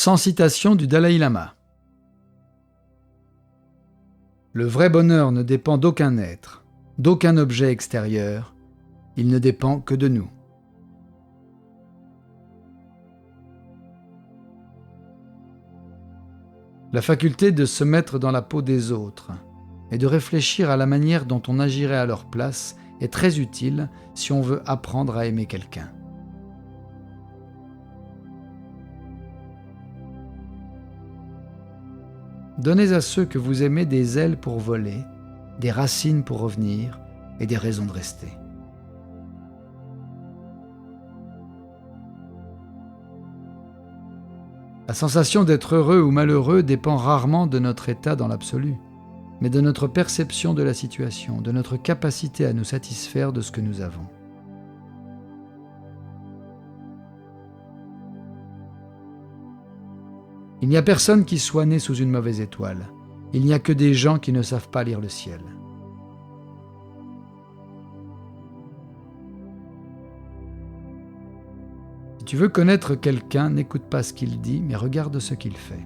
Sans citation du Dalai Lama. Le vrai bonheur ne dépend d'aucun être, d'aucun objet extérieur, il ne dépend que de nous. La faculté de se mettre dans la peau des autres et de réfléchir à la manière dont on agirait à leur place est très utile si on veut apprendre à aimer quelqu'un. Donnez à ceux que vous aimez des ailes pour voler, des racines pour revenir et des raisons de rester. La sensation d'être heureux ou malheureux dépend rarement de notre état dans l'absolu, mais de notre perception de la situation, de notre capacité à nous satisfaire de ce que nous avons. Il n'y a personne qui soit né sous une mauvaise étoile. Il n'y a que des gens qui ne savent pas lire le ciel. Si tu veux connaître quelqu'un, n'écoute pas ce qu'il dit, mais regarde ce qu'il fait.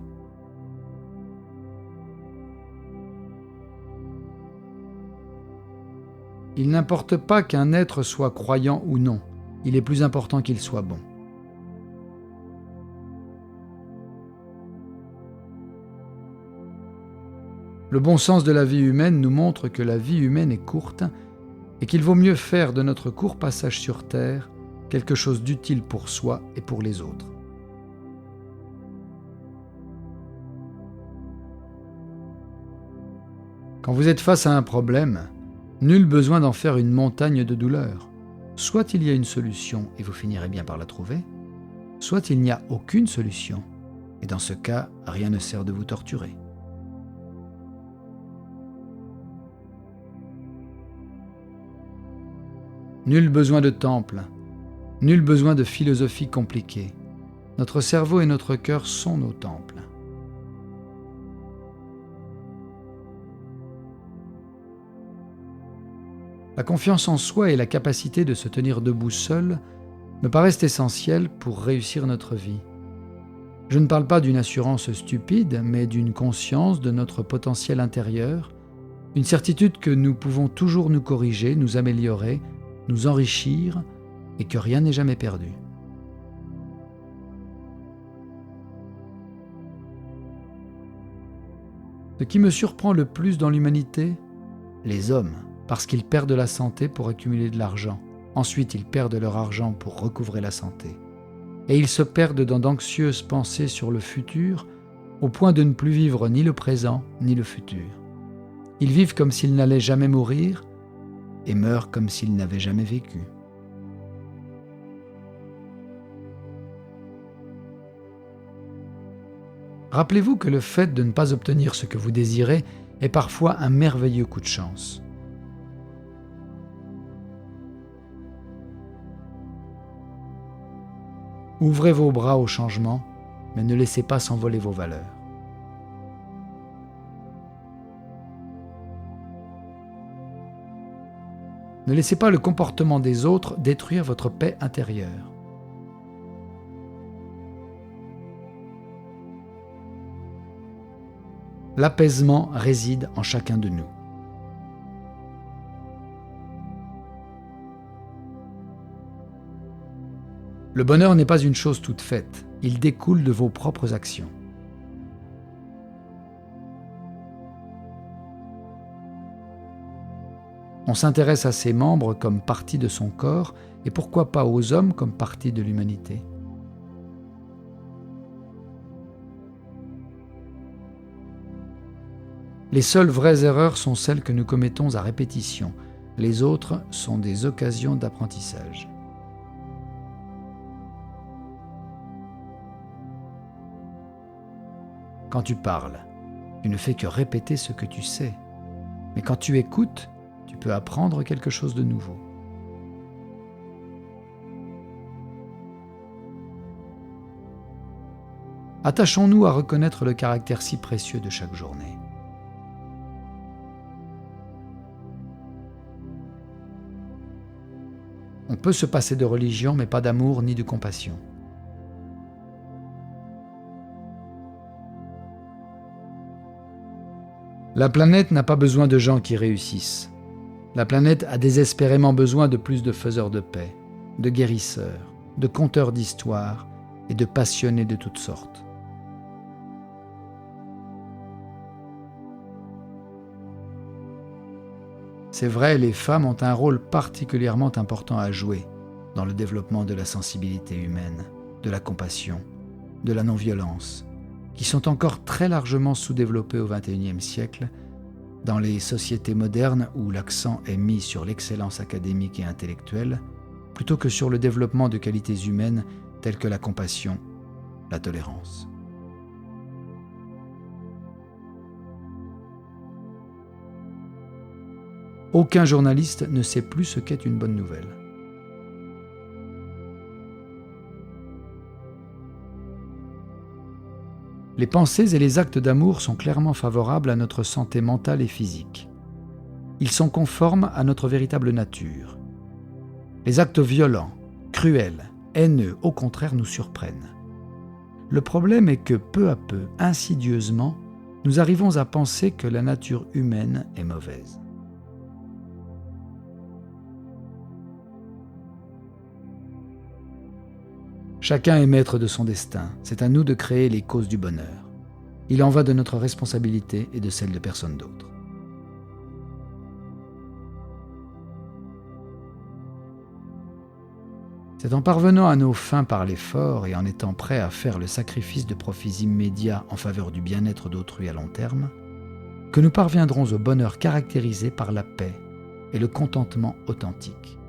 Il n'importe pas qu'un être soit croyant ou non, il est plus important qu'il soit bon. Le bon sens de la vie humaine nous montre que la vie humaine est courte et qu'il vaut mieux faire de notre court passage sur Terre quelque chose d'utile pour soi et pour les autres. Quand vous êtes face à un problème, nul besoin d'en faire une montagne de douleur. Soit il y a une solution et vous finirez bien par la trouver, soit il n'y a aucune solution, et dans ce cas, rien ne sert de vous torturer. Nul besoin de temple, nul besoin de philosophie compliquée. Notre cerveau et notre cœur sont nos temples. La confiance en soi et la capacité de se tenir debout seul me paraissent essentielles pour réussir notre vie. Je ne parle pas d'une assurance stupide, mais d'une conscience de notre potentiel intérieur, une certitude que nous pouvons toujours nous corriger, nous améliorer, nous enrichir et que rien n'est jamais perdu. Ce qui me surprend le plus dans l'humanité, les hommes, parce qu'ils perdent la santé pour accumuler de l'argent. Ensuite, ils perdent leur argent pour recouvrer la santé. Et ils se perdent dans d'anxieuses pensées sur le futur, au point de ne plus vivre ni le présent ni le futur. Ils vivent comme s'ils n'allaient jamais mourir et meurent comme s'ils n'avaient jamais vécu. Rappelez-vous que le fait de ne pas obtenir ce que vous désirez est parfois un merveilleux coup de chance. Ouvrez vos bras au changement, mais ne laissez pas s'envoler vos valeurs. Ne laissez pas le comportement des autres détruire votre paix intérieure. L'apaisement réside en chacun de nous. Le bonheur n'est pas une chose toute faite, il découle de vos propres actions. On s'intéresse à ses membres comme partie de son corps, et pourquoi pas aux hommes comme partie de l'humanité. Les seules vraies erreurs sont celles que nous commettons à répétition. Les autres sont des occasions d'apprentissage. Quand tu parles, tu ne fais que répéter ce que tu sais. Mais quand tu écoutes, tu peux apprendre quelque chose de nouveau. Attachons-nous à reconnaître le caractère si précieux de chaque journée. On peut se passer de religion, mais pas d'amour ni de compassion. La planète n'a pas besoin de gens qui réussissent. La planète a désespérément besoin de plus de faiseurs de paix, de guérisseurs, de conteurs d'histoires et de passionnés de toutes sortes. C'est vrai, les femmes ont un rôle particulièrement important à jouer dans le développement de la sensibilité humaine, de la compassion, de la non-violence, qui sont encore très largement sous-développées au XXIe siècle dans les sociétés modernes où l'accent est mis sur l'excellence académique et intellectuelle plutôt que sur le développement de qualités humaines telles que la compassion, la tolérance. Aucun journaliste ne sait plus ce qu'est une bonne nouvelle. Les pensées et les actes d'amour sont clairement favorables à notre santé mentale et physique. Ils sont conformes à notre véritable nature. Les actes violents, cruels, haineux, au contraire, nous surprennent. Le problème est que peu à peu, insidieusement, nous arrivons à penser que la nature humaine est mauvaise. Chacun est maître de son destin, c'est à nous de créer les causes du bonheur. Il en va de notre responsabilité et de celle de personne d'autre. C'est en parvenant à nos fins par l'effort et en étant prêt à faire le sacrifice de profits immédiats en faveur du bien-être d'autrui à long terme, que nous parviendrons au bonheur caractérisé par la paix et le contentement authentique.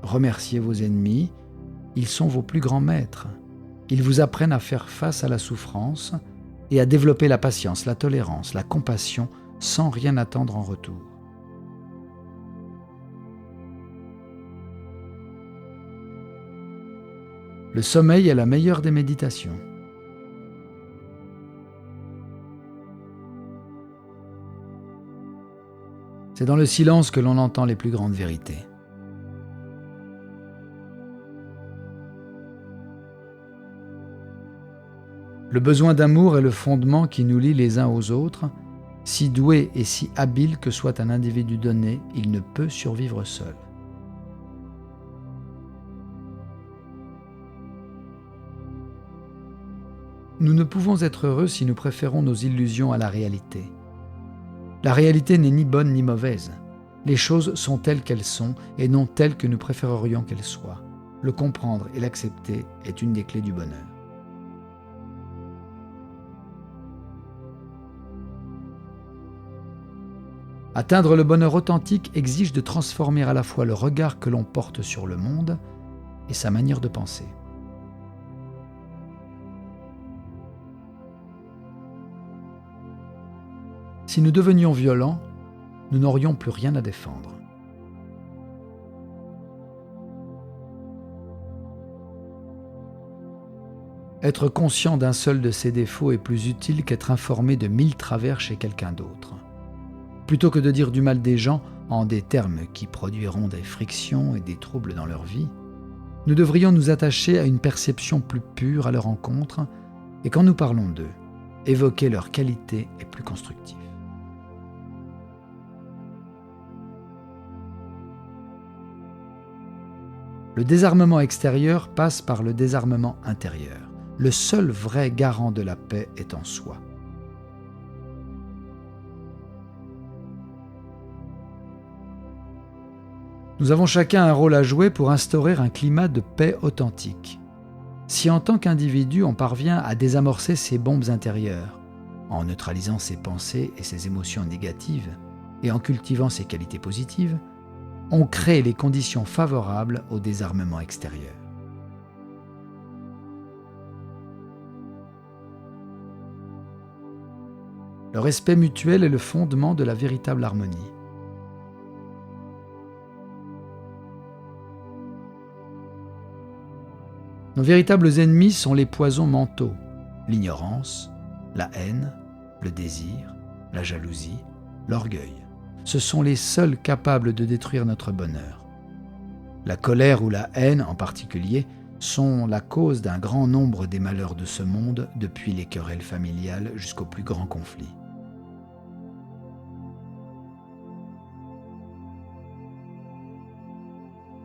Remerciez vos ennemis, ils sont vos plus grands maîtres. Ils vous apprennent à faire face à la souffrance et à développer la patience, la tolérance, la compassion sans rien attendre en retour. Le sommeil est la meilleure des méditations. C'est dans le silence que l'on entend les plus grandes vérités. Le besoin d'amour est le fondement qui nous lie les uns aux autres. Si doué et si habile que soit un individu donné, il ne peut survivre seul. Nous ne pouvons être heureux si nous préférons nos illusions à la réalité. La réalité n'est ni bonne ni mauvaise. Les choses sont telles qu'elles sont et non telles que nous préférerions qu'elles soient. Le comprendre et l'accepter est une des clés du bonheur. Atteindre le bonheur authentique exige de transformer à la fois le regard que l'on porte sur le monde et sa manière de penser. Si nous devenions violents, nous n'aurions plus rien à défendre. Être conscient d'un seul de ses défauts est plus utile qu'être informé de 1000 travers chez quelqu'un d'autre. Plutôt que de dire du mal des gens en des termes qui produiront des frictions et des troubles dans leur vie, nous devrions nous attacher à une perception plus pure à leur encontre et quand nous parlons d'eux, évoquer leurs qualités et plus constructives. Le désarmement extérieur passe par le désarmement intérieur. Le seul vrai garant de la paix est en soi. Nous avons chacun un rôle à jouer pour instaurer un climat de paix authentique. Si en tant qu'individu on parvient à désamorcer ces bombes intérieures, en neutralisant ses pensées et ses émotions négatives et en cultivant ses qualités positives, on crée les conditions favorables au désarmement extérieur. Le respect mutuel est le fondement de la véritable harmonie. Nos véritables ennemis sont les poisons mentaux, l'ignorance, la haine, le désir, la jalousie, l'orgueil. Ce sont les seuls capables de détruire notre bonheur. La colère ou la haine, en particulier, sont la cause d'un grand nombre des malheurs de ce monde, depuis les querelles familiales jusqu'aux plus grands conflits.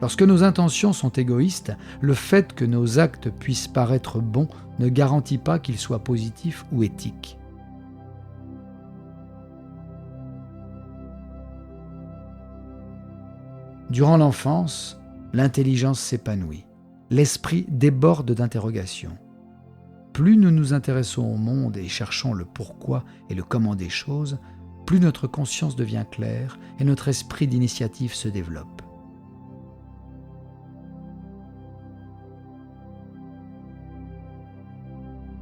Lorsque nos intentions sont égoïstes, le fait que nos actes puissent paraître bons ne garantit pas qu'ils soient positifs ou éthiques. Durant l'enfance, l'intelligence s'épanouit, l'esprit déborde d'interrogations. Plus nous nous intéressons au monde et cherchons le pourquoi et le comment des choses, plus notre conscience devient claire et notre esprit d'initiative se développe.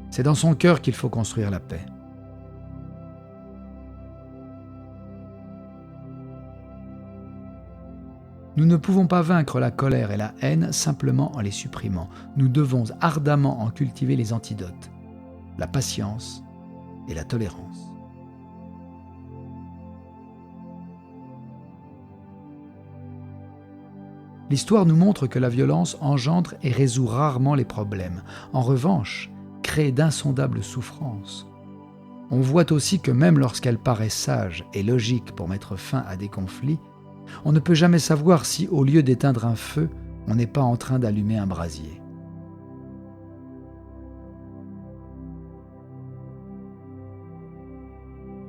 C'est dans son cœur qu'il faut construire la paix. Nous ne pouvons pas vaincre la colère et la haine simplement en les supprimant. Nous devons ardemment en cultiver les antidotes, la patience et la tolérance. L'histoire nous montre que la violence engendre et résout rarement les problèmes. En revanche, crée d'insondables souffrances. On voit aussi que même lorsqu'elle paraît sage et logique pour mettre fin à des conflits, on ne peut jamais savoir si, au lieu d'éteindre un feu, on n'est pas en train d'allumer un brasier.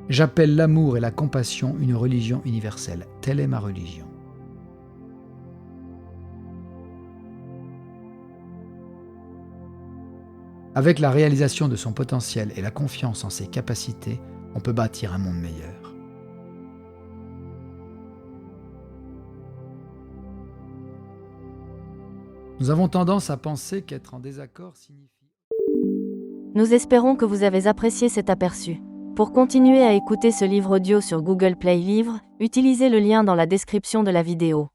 J'appelle l'amour et la compassion une religion universelle. Telle est ma religion. Avec la réalisation de son potentiel et la confiance en ses capacités, on peut bâtir un monde meilleur. Nous avons tendance à penser qu'être en désaccord signifie... Nous espérons que vous avez apprécié cet aperçu. Pour continuer à écouter ce livre audio sur Google Play Livres, utilisez le lien dans la description de la vidéo.